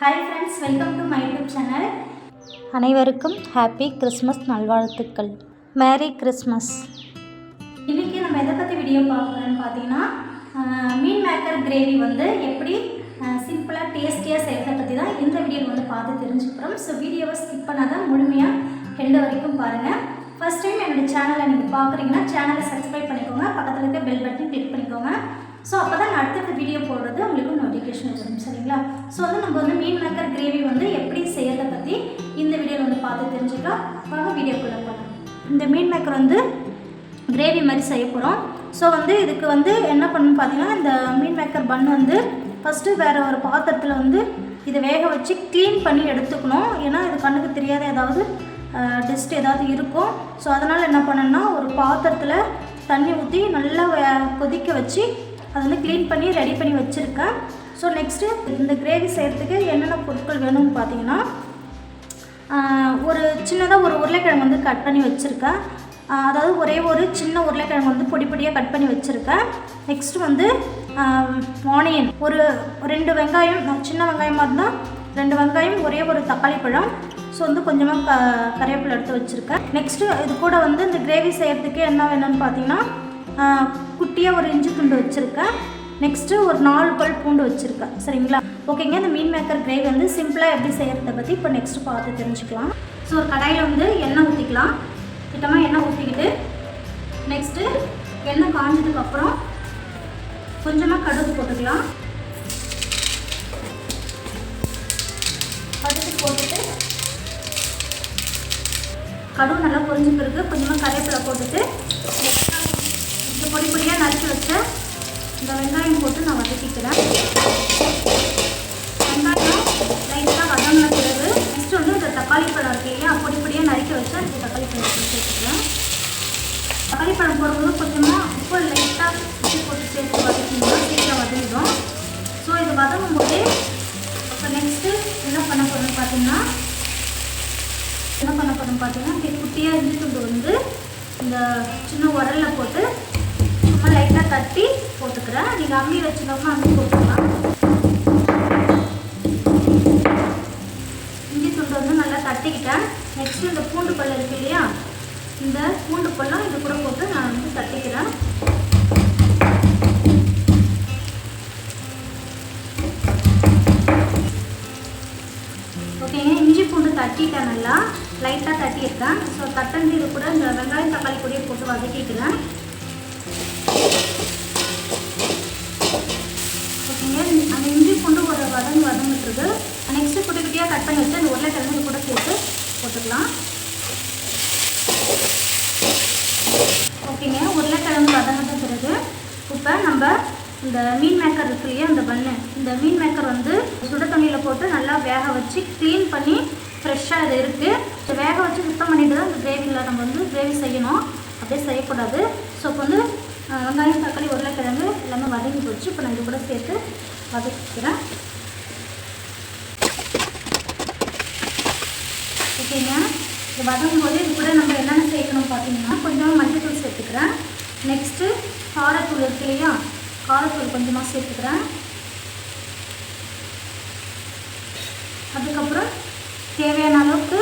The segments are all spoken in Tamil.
Hi friends, welcome to my YouTube channel. அனைவருக்கும் ஹாப்பி கிறிஸ்மஸ் நல்வாழ்த்துக்கள். Merry Christmas. இன்றைக்கி நம்ம எதை பற்றி வீடியோ பார்க்குறோன்னு பார்த்தீங்கன்னா, மீன் மேக்கர் கிரேவி எப்படி சிம்பிளாக டேஸ்டியாக செய்கிறத பற்றி தான் இந்த வீடியோவில் பார்த்து தெரிஞ்சுக்கிறோம். ஸோ வீடியோவை ஸ்கிப் பண்ணாதான் முழுமையாக எண்டு வரைக்கும் பாருங்கள். ஃபஸ்ட் டைம் என்னோடய சேனலை நீங்கள் பார்க்குறீங்கன்னா சேனலை சப்ஸ்கிரைப் பண்ணிக்கோங்க, பக்கத்தில் இருக்க பெல் பட்டன் கிளிக் பண்ணிக்கோங்க. ஸோ அப்போ தான் அடுத்த வீடியோ போடுறது உங்களுக்கு நோட்டிஃபிகேஷன் வரும், சரிங்களா? ஸோ நம்ம மீன் மேக்கர் கிரேவி எப்படி செய்கிறத பற்றி இந்த வீடியோவில் பார்த்து தெரிஞ்சுக்கலாம். வாங்க வீடியோக்குள்ளே போகலாம். இந்த மீன் மேக்கர் கிரேவி மாதிரி செய்ய போகிறோம். ஸோ இதுக்கு என்ன பண்ணணும்னு பார்த்தீங்கன்னா, இந்த மீன் மேக்கர் பன் ஃபஸ்ட்டு வேறு ஒரு பாத்திரத்தில் இதை வேக வச்சு க்ளீன் பண்ணி எடுத்துக்கணும். ஏன்னா இது கண்ணுக்கு தெரியாத ஏதாவது டஸ்ட் ஏதாவது இருக்கும். ஸோ அதனால் என்ன பண்ணணும்னா, ஒரு பாத்திரத்தில் தண்ணி ஊற்றி நல்லா கொதிக்க வச்சு அதை க்ளீன் பண்ணி ரெடி பண்ணி வச்சுருக்கேன். ஸோ நெக்ஸ்ட்டு இந்த கிரேவி செய்கிறதுக்கு என்னென்ன பொருட்கள் வேணும்னு பார்த்தீங்கன்னா, ஒரு சின்னதாக ஒரு உருளைக்கிழங்கு கட் பண்ணி வச்சுருக்கேன். அதாவது ஒரே ஒரு சின்ன உருளைக்கிழங்கு பொடி பொடியாக கட் பண்ணி வச்சுருக்கேன். நெக்ஸ்ட்டு ஆனியன் ஒரு 2 வெங்காயம், சின்ன வெங்காயமாக இருந்தால் 2 வெங்காயம், ஒரே ஒரு தக்காளி பழம். ஸோ கொஞ்சமாக கறிவேப்பிலை எடுத்து வச்சுருக்கேன். நெக்ஸ்ட்டு இது கூட இந்த கிரேவி செய்கிறதுக்கு என்ன வேணும்னு பார்த்தீங்கன்னா, குட்டியாக ஒரு இஞ்சி துண்டு வச்சுருக்கேன். நெக்ஸ்ட்டு ஒரு 4 பல் பூண்டு வச்சுருக்கேன், சரிங்களா? ஓகேங்க. இந்த மீன் மேக்கர் கிரேவி சிம்பிளாக எப்படி செய்கிறத பற்றி இப்போ நெக்ஸ்ட்டு பார்த்து தெரிஞ்சுக்கலாம். ஸோ ஒரு கடாயில் எண்ணெய் ஊற்றிக்கலாம். திட்டமாக எண்ணெய் ஊற்றிக்கிட்டு நெக்ஸ்ட்டு எண்ணெய் காஞ்சதுக்கப்புறம் கொஞ்சமாக கடுகு போட்டுக்கலாம். கடுகு போட்டுட்டு கடுகு நல்லா பொரிஞ்ச பிறகு கொஞ்சமாக கறிவேப்பிலை போட்டுட்டு இந்த பொடி பொடியாக நறுக்கி வச்ச இந்த வெங்காயம் போட்டு நான் வதக்கிக்கிறேன். வெங்காயம் லைட்டாக வதங்கின பிறகு நெக்ஸ்ட்டு இந்த தக்காளி பழம் இருக்கு இல்லையா, பொடி பொடியாக நறுக்கி வச்சா இந்த தக்காளி பழம் சேர்த்துக்கிறேன். தக்காளி பழம் போடும்போது கொஞ்சமாக உப்பு லைட்டாக உப்பு போட்டு சேர்த்து வதக்கிங்கன்னா சீக்கிரம் வதங்கிடும். ஸோ இது வதங்கும் போது இப்போ நெக்ஸ்ட்டு என்ன பண்ண போகிறோன்னு பார்த்தீங்கன்னா, குட்டியாக இஞ்சி துண்டு இந்த சின்ன உரலில் போட்டு சும்மா லைட்டாக தட்டி போட்டுக்கிறேன். நீங்கள் அம்மி வச்சுக்கோங்க, அம்மி போட்டுக்கலாம். இஞ்சி துண்டு நல்லா தட்டிக்கிட்டேன். நெக்ஸ்ட்டு இந்த பூண்டு பல் இருக்கு இல்லையா, இந்த பூண்டு பல்லும் இது கூட போட்டு நான் தட்டிக்கிறேன். ஓகேங்க. இஞ்சி பூண்டு தட்டிட்டேன், நல்லா லைட்டாக தட்டியிருக்கேன். ஸோ தட்டந்து இது கூட இந்த வெங்காயம் தக்காளி பொடியை போட்டு வதக்கிக்கிறேன். ஓகேங்க. அந்த இஞ்சி பூண்டு ஒரு வதங்கிட்டுருக்கு. நெக்ஸ்ட்டு குட்டி குட்டியாக கட் பண்ணி வச்சு அந்த உருளைக்கிழங்கு கூட சேர்த்து போட்டுக்கலாம். ஓகேங்க. உருளைக்கிழங்கு வதங்கிட்ட பிறகு இப்போ நம்ம இந்த மீன் மேக்கர் இருக்கு இல்லையா, அந்த பன்னு, இந்த மீன் மேக்கர் சுட தண்ணியில் போட்டு நல்லா வேக வச்சு க்ளீன் பண்ணி ஃப்ரெஷ்ஷாக இது இருக்குது. வேக வச்சு சுத்தம் பண்ணிட்டு தான் இந்த கிரேவியில் நம்ம கிரேவி செய்யணும், அப்படியே செய்யக்கூடாது. ஸோ இப்போ வெங்காயம் தக்காளி உருளைக்கிழங்கு எல்லாமே வதங்கி போச்சு. இப்போ நான் இது கூட சேர்த்து வதக்கிக்கிறேன். ஓகேங்க. இது வதங்கும் போது இது கூட நம்ம என்னென்ன சேர்க்கணும் பார்த்தீங்கன்னா, கொஞ்சம் மஞ்சள்தூள் சேர்த்துக்கிறேன். நெக்ஸ்ட்டு காரத்தூள் இருக்கு இல்லையா, காரத்தூள் கொஞ்சமாக சேர்த்துக்கிறேன். அதுக்கப்புறம் தேவையான அளவுக்கு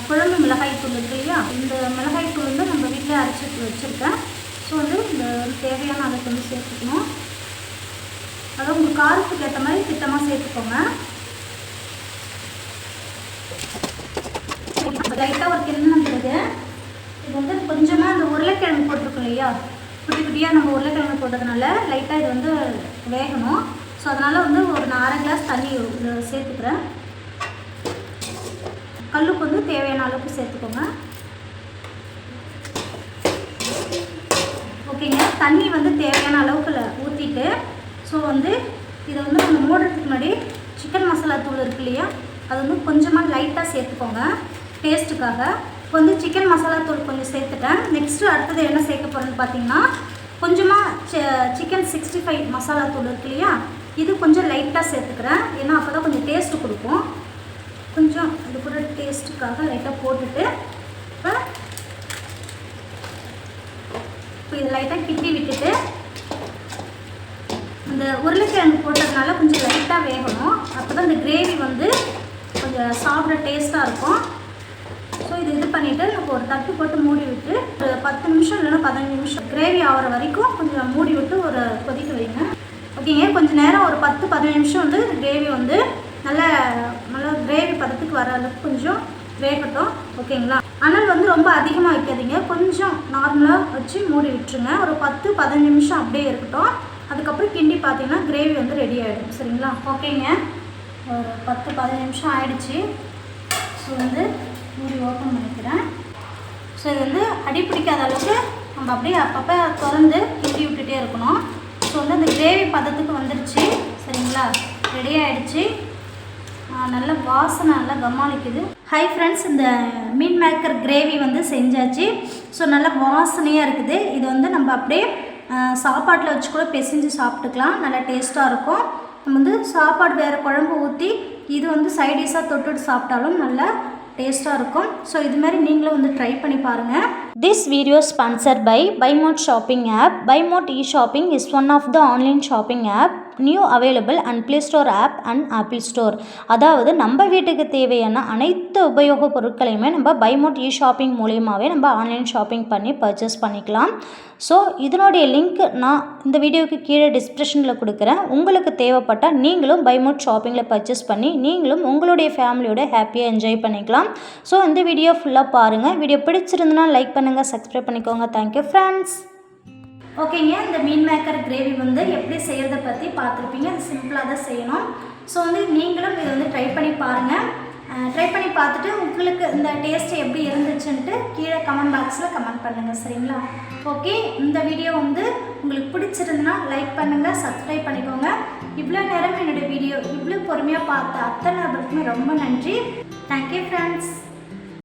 குழம்பு மிளகாய் தூள் இருக்கு இல்லையா, இந்த மிளகாய் தூள் நம்ம வீட்டில் அரைச்சி வச்சுருக்கேன். ஸோ இந்த தேவையான அளவுக்கு சேர்த்துக்கணும். அதாவது உங்கள் காரத்துக்கு ஏற்ற மாதிரி திட்டமாக சேர்த்துக்கோங்க. லைட்டாக ஒரு கிண்ணம் பிறகு இது கொஞ்சமாக அந்த உருளைக்கிழங்கு போட்டிருக்கோம் இல்லையா, குட்டி குட்டியாக நம்ம உருளைக்கிழங்கு போட்டதுனால லைட்டாக இது வேகணும். ஸோ அதனால் ஒரு 1/2 கிளாஸ் தண்ணி சேர்த்துக்கிறேன். கல்லுப்பு தேவையான அளவுக்கு சேர்த்துக்கோங்க. ஓகேங்க. தண்ணி தேவையான அளவுக்கு ஊற்றிட்டு ஸோ இதை நம்ம மூடுறதுக்கு முன்னாடி சிக்கன் மசாலா தூள் இருக்கு இல்லையா, அது கொஞ்சமாக லைட்டாக சேர்த்துக்கோங்க டேஸ்ட்டுக்காக. இப்போ சிக்கன் மசாலா தூள் கொஞ்சம் சேர்த்துட்டேன். நெக்ஸ்ட்டு அடுத்தது என்ன சேர்க்க போகிறேன்னு பார்த்தீங்கன்னா, கொஞ்சமாக சிக்கன் 65 மசாலா தூள் இருக்கு இல்லையா, இது கொஞ்சம் லைட்டாக சேர்த்துக்கிறேன். ஏன்னா அப்போ தான் கொஞ்சம் டேஸ்ட்டு கொடுக்கும். கொஞ்சம் இது கூட டேஸ்ட்டுக்காக லைட்டாக போட்டுட்டு இப்போ இது லைட்டாக கிட்டி விட்டுட்டு இந்த உருளைக்கிழங்கு போட்டதுனால கொஞ்சம் லைட்டாக வேகணும். அப்போ தான் இந்த கிரேவி வந்து கொஞ்சம் சாப்பிட டேஸ்ட்டாக இருக்கும். ஸோ இது பண்ணிவிட்டு நம்ம ஒரு தட்டு போட்டு மூடி விட்டு ஒரு 10 நிமிஷம் இல்லைன்னா 15 நிமிஷம் கிரேவி ஆகிற வரைக்கும் கொஞ்சம் மூடி விட்டு ஒரு கொதிக்க வைங்க. ஓகேங்க, கொஞ்சம் நேரம் ஒரு 10-15 நிமிஷம் வந்து கிரேவி வந்து நல்லா கிரேவி பதத்துக்கு வர அளவுக்கு கொஞ்சம் வேகட்டும். ஓகேங்களா, அனல் வந்து ரொம்ப அதிகமாக வைக்காதீங்க, கொஞ்சம் நார்மலாக வச்சு மூடி விட்டுருங்க. ஒரு 10-15 நிமிஷம் அப்படியே இருக்கட்டும். அதுக்கப்புறம் கிண்டி பார்த்தீங்கன்னா கிரேவி வந்து ரெடி ஆகிடும். சரிங்களா, ஓகேங்க, ஒரு 10-15 நிமிஷம் ஆயிடுச்சு. ஸோ வந்து மூடி ஓப்பன் பண்ணிக்கிறேன். ஸோ இது வந்து அடி பிடிக்காத அளவுக்கு நம்ம அப்படியே அப்பப்போ திறந்து கிண்டி விட்டுட்டே இருக்கணும். ஸோ வந்து அந்த கிரேவி பதத்துக்கு வந்துடுச்சு. சரிங்களா, ரெடி ஆகிடுச்சு. நல்ல வாசனை நல்லா கம்மாளிக்குது. ஹை ஃப்ரெண்ட்ஸ், இந்த மீன் மேக்கர் கிரேவி வந்து செஞ்சாச்சு. ஸோ நல்ல வாசனையாக இருக்குது. இது வந்து நம்ம அப்படியே சாப்பாட்டில் வச்சு கூட பிசைஞ்சு சாப்பிட்டுக்கலாம், நல்லா டேஸ்ட்டாக இருக்கும். நம்ம வந்து சாப்பாடு வேறு குழம்பு ஊற்றி இது வந்து சைடிஷாக தொட்டுட்டு சாப்பிட்டாலும் நல்லா டேஸ்ட்டாக இருக்கும். ஸோ இதுமாரி நீங்களும் வந்து ட்ரை பண்ணி பாருங்கள். This video sponsored by BuyMode shopping app. BuyMode e-shopping is one of the online shopping app new available on Play Store app and Apple Store. அதாவது நம்ம வீட்டுக்கு தேவையான அனைத்து உபயோக பொருட்களையுமே நம்ம BuyMode e-shopping மூலியமாகவே நம்ம ஆன்லைன் ஷாப்பிங் பண்ணி பர்ச்சேஸ் பண்ணிக்கலாம். ஸோ இதனுடைய லிங்க் நான் இந்த வீடியோவுக்கு கீழே டிஸ்கிரிப்ஷனில் கொடுக்குறேன். உங்களுக்கு தேவைப்பட்டால் நீங்களும் BuyMode ஷாப்பிங்கில் பர்ச்சேஸ் பண்ணி நீங்களும் உங்களுடைய ஃபேமிலியோட ஹாப்பியாக என்ஜாய் பண்ணிக்கலாம். ஸோ இந்த வீடியோ ஃபுல்லாக பாருங்கள். வீடியோ பிடிச்சிருந்துன்னா லைக் பண்ணுங்கள், சப்ஸ்கிரைப் பண்ணிக்கோங்க. Thank you friends. ஓகேங்க, இந்த மீன் மேக்கர் கிரேவி வந்து எப்படி செய்கிறத பற்றி பார்த்துருப்பீங்க. அது சிம்பிளாக தான் செய்யணும். ஸோ வந்து நீங்களும் இதை வந்து ட்ரை பண்ணி பாருங்கள். ட்ரை பண்ணி பார்த்துட்டு உங்களுக்கு இந்த டேஸ்ட் எப்படி இருந்துச்சுன்ட்டு கீழே கமெண்ட் பாக்ஸில் கமெண்ட் பண்ணுங்கள். சரிங்களா, ஓகே. இந்த வீடியோ வந்து உங்களுக்கு பிடிச்சிருந்துன்னா லைக் பண்ணுங்கள், சப்ஸ்கிரைப் பண்ணிக்கோங்க. இவ்வளோ நேரம் என்னோடய வீடியோ இவ்வளோ பொறுமையாக பார்த்த அத்தனை நபருக்குமே ரொம்ப நன்றி. Thank you friends.